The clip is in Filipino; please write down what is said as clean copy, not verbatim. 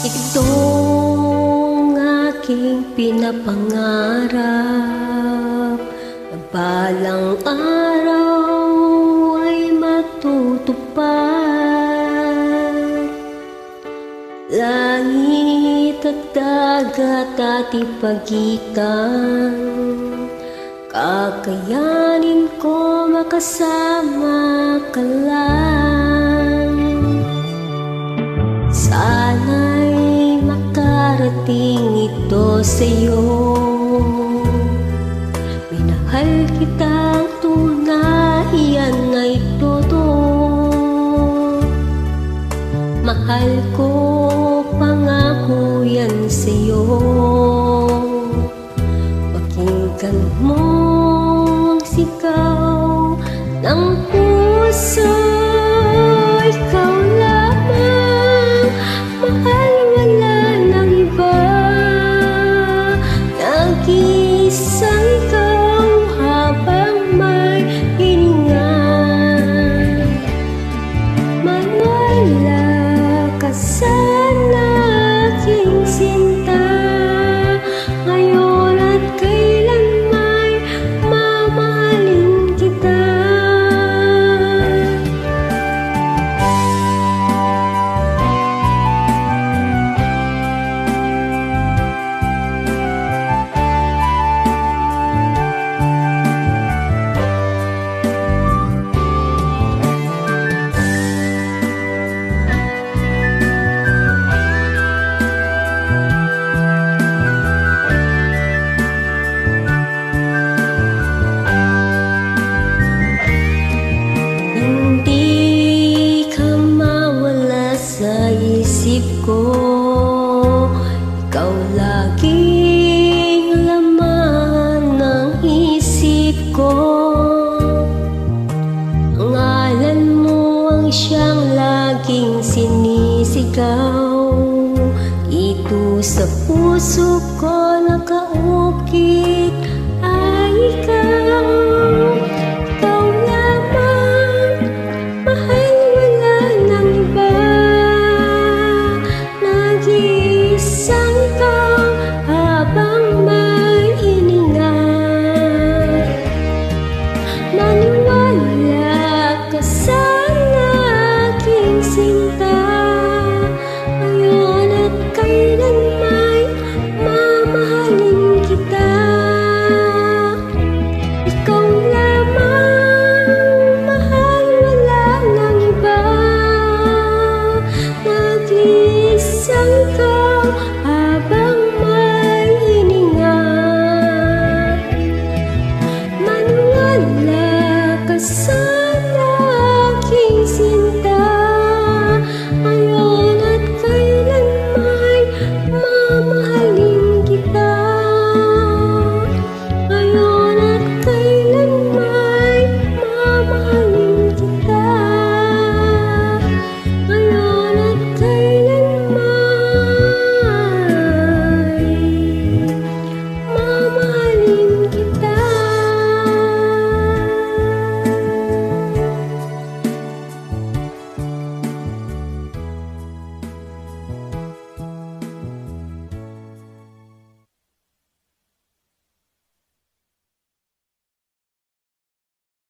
Itong aking pinapangarap na balang araw ay matutupad. Langit at dagat ating pagitan, kakayanin ko makasama ka lang. Sana'y makarating ito sa'yo. Minahal kitang tunay, yan ay totoo. Mahal ko, pangako yan sa'yo. Pakinggan mo ang sigaw ng puso. Ikaw lamang, mahal, wala nang iba. Nag-iisang ikaw habang may hininga. Mawala ka sana, aking sinta, ngayon at kailan may mamahalin kita. Isip ko, ikaw laging laman ng isip ko. Ang ngalan mo ang siyang laging sinisigaw. Ito sa puso ko nakaukit.